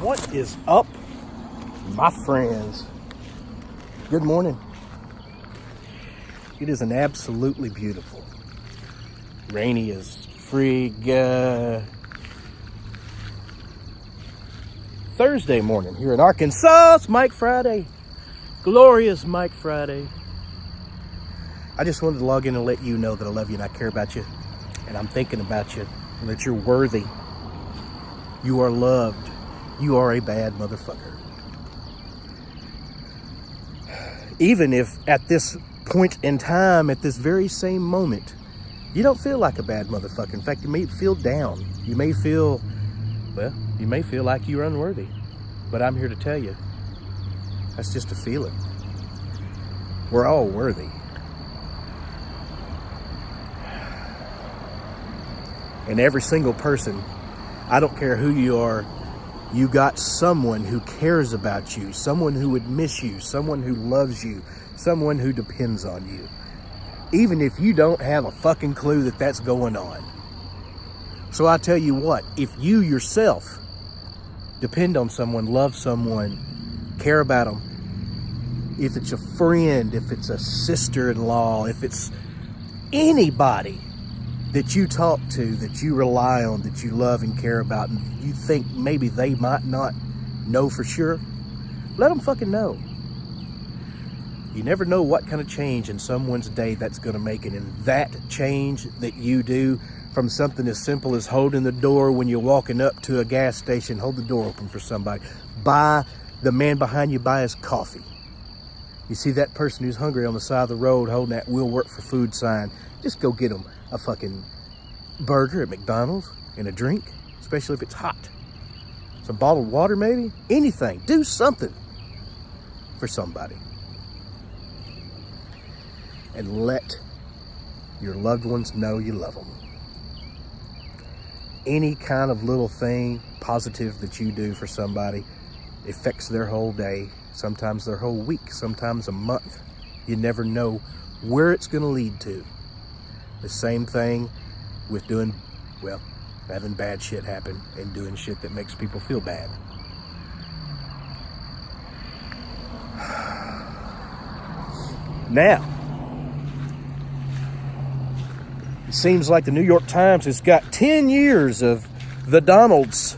What is up, my friends? Good morning. It is an absolutely beautiful, rainy as frig Thursday morning here in Arkansas. It's Mike Friday. Glorious Mike Friday. I just wanted to log in and let you know that I love you and I care about you. And I'm thinking about you and that you're worthy. You are loved. You are a bad motherfucker. Even if at this point in time, at this very same moment, you don't feel like a bad motherfucker. In fact, you may feel down. You may feel, well, you may feel like you're unworthy. But I'm here to tell you, that's just a feeling. We're all worthy. And every single person, I don't care who you are, you got someone who cares about you, someone who would miss you, someone who loves you, someone who depends on you. Even if you don't have a fucking clue that that's going on. So I tell you what, if you yourself depend on someone, love someone, care about them, if it's a friend, if it's a sister-in-law, if it's anybody that you talk to, that you rely on, that you love and care about, and you think maybe they might not know for sure, let them fucking know. You never know what kind of change in someone's day that's going to make it. And that change that you do, from something as simple as holding the door when you're walking up to a gas station, hold the door open for somebody. Buy the man behind you, buy his coffee. You see that person who's hungry on the side of the road holding that "We'll Work for Food" sign, just go get them a fucking burger at McDonald's and a drink, especially if it's hot. Some bottled water maybe, anything. Do something for somebody. And let your loved ones know you love them. Any kind of little thing positive that you do for somebody affects their whole day, sometimes their whole week, sometimes a month. You never know where it's going to lead to. The same thing with doing, well, having bad shit happen and doing shit that makes people feel bad. Now, it seems like the New York Times has got 10 years of the Donald's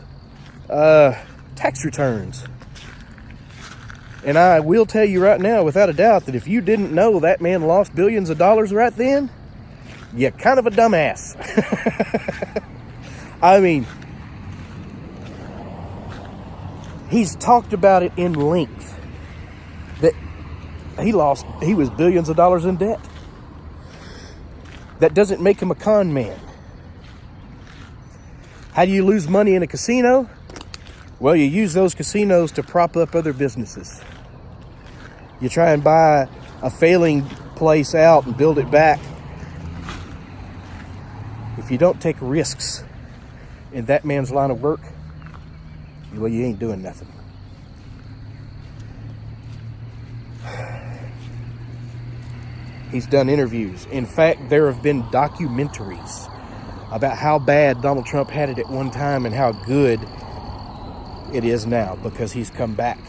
tax returns. And I will tell you right now, without a doubt, that if you didn't know that man lost billions of dollars right then, you're kind of a dumbass. I mean, he's talked about it in length that he was billions of dollars in debt. That doesn't make him a con man. How do you lose money in a casino? Well, you use those casinos to prop up other businesses. You try and buy a failing place out and build it back. If you don't take risks in that man's line of work, well, you ain't doing nothing. He's done interviews. In fact, there have been documentaries about how bad Donald Trump had it at one time and how good it is now because he's come back.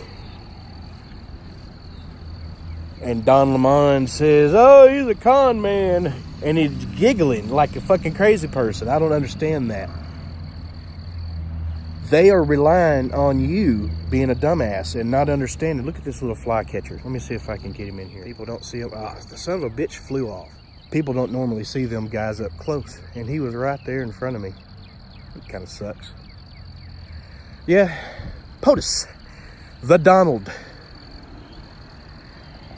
And Don Lemon says, "Oh, he's a con man." And he's giggling like a fucking crazy person. I don't understand that. They are relying on you being a dumbass and not understanding. Look at this little fly catcher. Let me see if I can get him in here. People don't see him. Oh, the son of a bitch flew off. People don't normally see them guys up close. And he was right there in front of me. It kind of sucks. Yeah, POTUS, the Donald.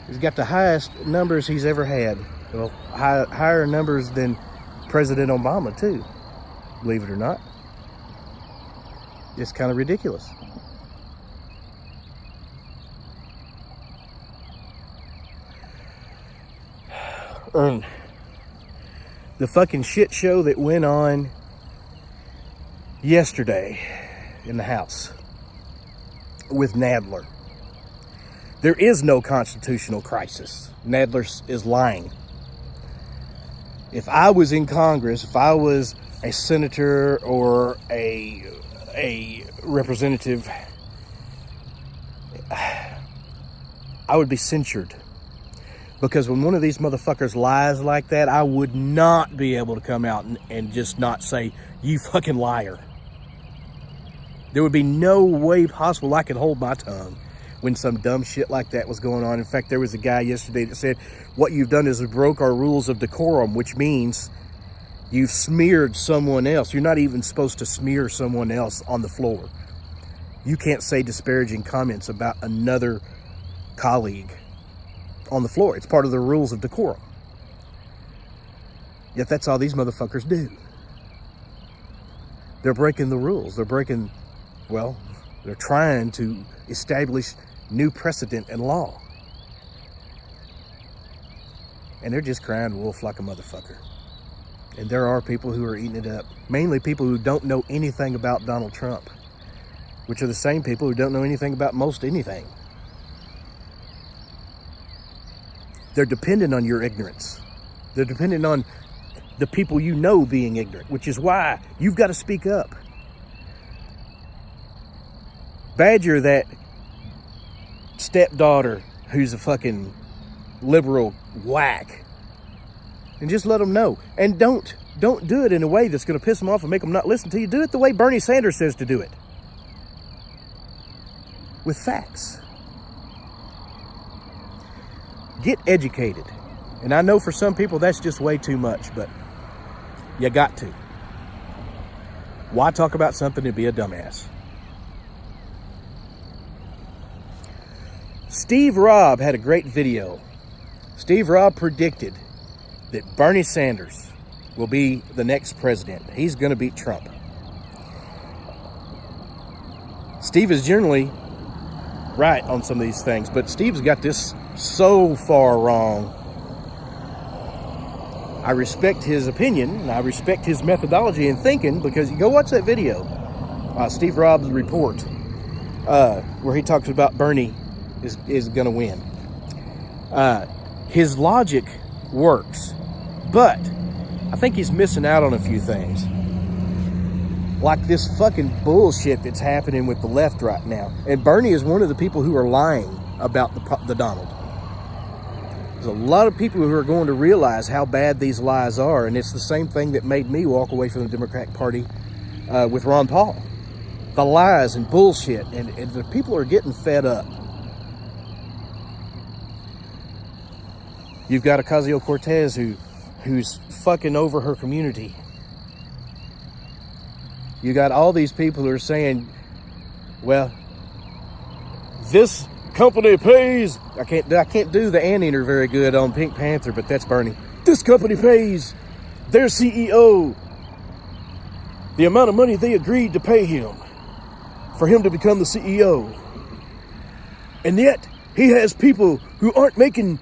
He's got the highest numbers he's ever had. Well, higher numbers than President Obama, too. Believe it or not. It's kind of ridiculous. The fucking shit show that went on yesterday in the House with Nadler. There is no constitutional crisis. Nadler is lying. If I was in Congress, if I was a senator or a representative, I would be censured. Because when one of these motherfuckers lies like that, I would not be able to come out and just not say, you fucking liar. There would be no way possible I could hold my tongue when some dumb shit like that was going on. In fact, there was a guy yesterday that said, what you've done is broke our rules of decorum, which means you've smeared someone else. You're not even supposed to smear someone else on the floor. You can't say disparaging comments about another colleague on the floor. It's part of the rules of decorum. Yet that's all these motherfuckers do. They're breaking the rules. They're trying to establish new precedent and law. And they're just crying wolf like a motherfucker. And there are people who are eating it up. Mainly people who don't know anything about Donald Trump, which are the same people who don't know anything about most anything. They're dependent on your ignorance. They're dependent on the people you know being ignorant, which is why you've got to speak up. Badger that stepdaughter who's a fucking liberal whack, and just let them know. And don't do it in a way that's going to piss them off and make them not listen to you. Do it the way Bernie Sanders says to do it, with facts. Get educated. And I know for some people that's just way too much, but you got to. Why talk about something and be a dumbass? Steve Robb had a great video. Steve Robb predicted that Bernie Sanders will be the next president. He's going to beat Trump. Steve is generally right on some of these things, but Steve's got this so far wrong. I respect his opinion, and I respect his methodology and thinking, because you go watch that video, Steve Robb's report, where he talks about Bernie is going to win. His logic works, but I think he's missing out on a few things. Like this fucking bullshit that's happening with the left right now. And Bernie is one of the people who are lying about the Donald. There's a lot of people who are going to realize how bad these lies are, and it's the same thing that made me walk away from the Democratic Party with Ron Paul. The lies and bullshit, and the people are getting fed up. You've got Ocasio-Cortez who's fucking over her community. You got all these people who are saying, well, this company pays. I can't do the anteater very good on Pink Panther, but that's Bernie. This company pays their CEO the amount of money they agreed to pay him for him to become the CEO. And yet he has people who aren't making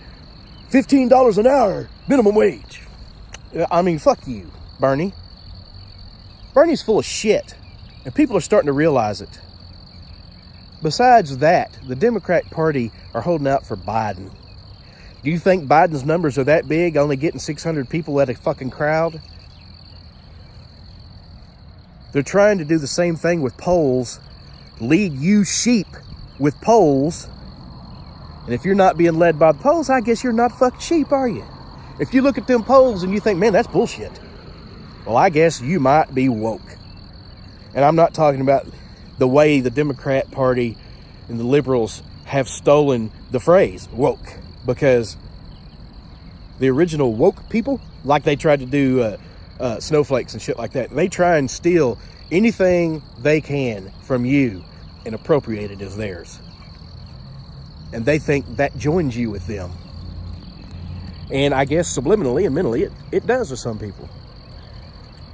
$15 an hour minimum wage. I mean, fuck you, Bernie. Bernie's full of shit, and people are starting to realize it. Besides that, the Democratic Party are holding out for Biden. Do you think Biden's numbers are that big, only getting 600 people at a fucking crowd? They're trying to do the same thing with polls, lead you sheep with polls. And if you're not being led by the polls, I guess you're not fucking sheep, are you? If you look at them polls and you think, man, that's bullshit, well, I guess you might be woke. And I'm not talking about the way the Democrat Party and the liberals have stolen the phrase woke, because the original woke people, like they tried to do snowflakes and shit like that, they try and steal anything they can from you and appropriate it as theirs. And they think that joins you with them. And I guess subliminally and mentally it does with some people.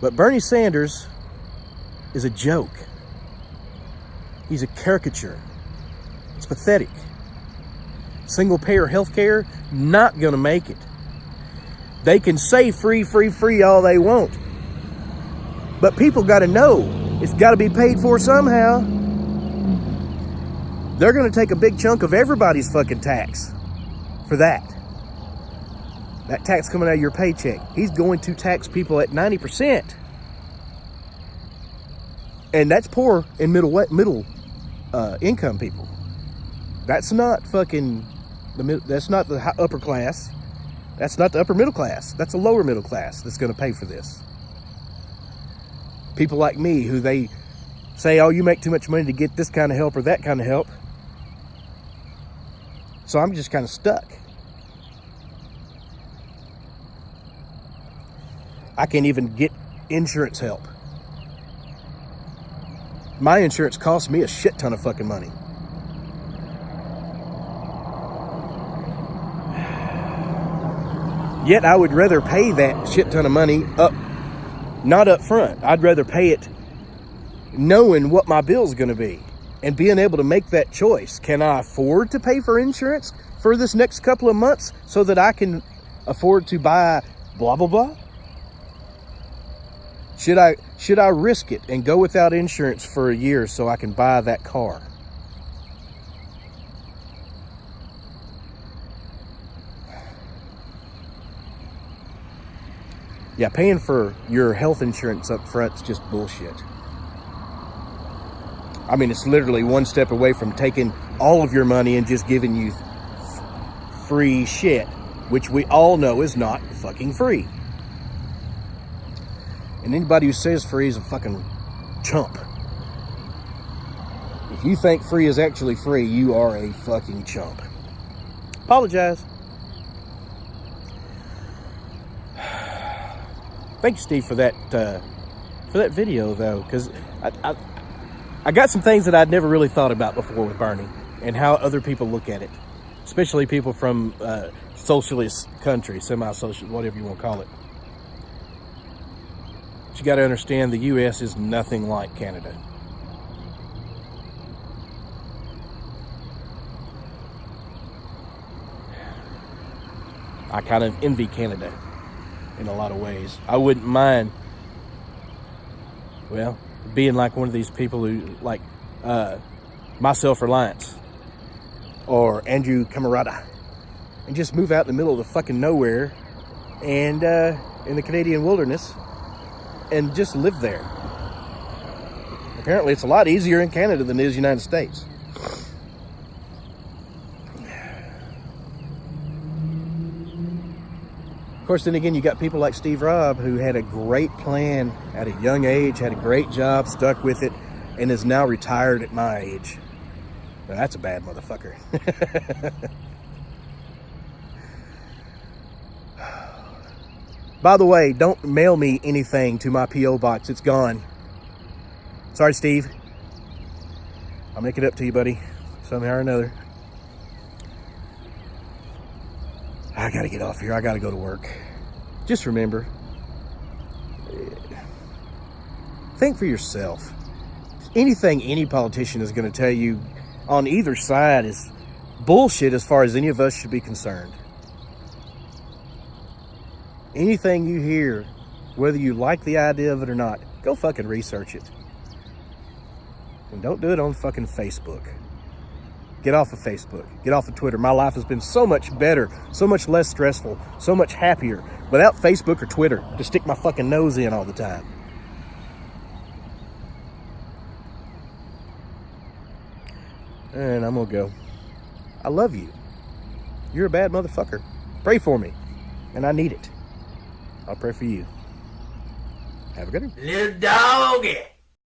But Bernie Sanders is a joke. He's a caricature. It's pathetic. Single payer health care, not gonna make it. They can say free all they want. But people gotta know it's gotta be paid for somehow. They're gonna take a big chunk of everybody's fucking tax for that. That tax coming out of your paycheck. He's going to tax people at 90%. And that's poor and middle income people. That's not fucking That's not the upper class. That's not the upper middle class. That's the lower middle class that's going to pay for this. People like me who they say, oh, you make too much money to get this kind of help or that kind of help. So I'm just kind of stuck. I can't even get insurance help. My insurance costs me a shit ton of fucking money. Yet I would rather pay that shit ton of money not up front. I'd rather pay it knowing what my bill's going to be and being able to make that choice. Can I afford to pay for insurance for this next couple of months so that I can afford to buy blah, blah, blah? Should I risk it and go without insurance for a year so I can buy that car? Yeah, paying for your health insurance up front is just bullshit. I mean, it's literally one step away from taking all of your money and just giving you free shit, which we all know is not fucking free. And anybody who says free is a fucking chump. If you think free is actually free, you are a fucking chump. Apologize. Thank you, Steve, for that video, though, because I got some things that I'd never really thought about before with Bernie and how other people look at it, especially people from socialist countries, semi-socialist, whatever you want to call it. But you got to understand, the U.S. is nothing like Canada. I kind of envy Canada in a lot of ways. I wouldn't mind, well, being like one of these people who, like, My Self-Reliance or Andrew Camarada, and just move out in the middle of the fucking nowhere and in the Canadian wilderness and just live there. Apparently it's a lot easier in Canada than it is the United States. Of course, then again, you got people like Steve Robb, who had a great plan at a young age, had a great job, stuck with it, and is now retired at my age. Now, that's a bad motherfucker. By the way, don't mail me anything to my P.O. box. It's gone. Sorry, Steve. I'll make it up to you, buddy, somehow or another. I gotta get off here. I gotta go to work. Just remember, think for yourself. Anything any politician is going to tell you on either side is bullshit as far as any of us should be concerned. Anything you hear, whether you like the idea of it or not, go fucking research it. And don't do it on fucking Facebook. Get off of Facebook. Get off of Twitter. My life has been so much better, so much less stressful, so much happier without Facebook or Twitter to stick my fucking nose in all the time. And I'm gonna go. I love you. You're a bad motherfucker. Pray for me. And I need it. I'll pray for you. Have a good one. Lil Doggy.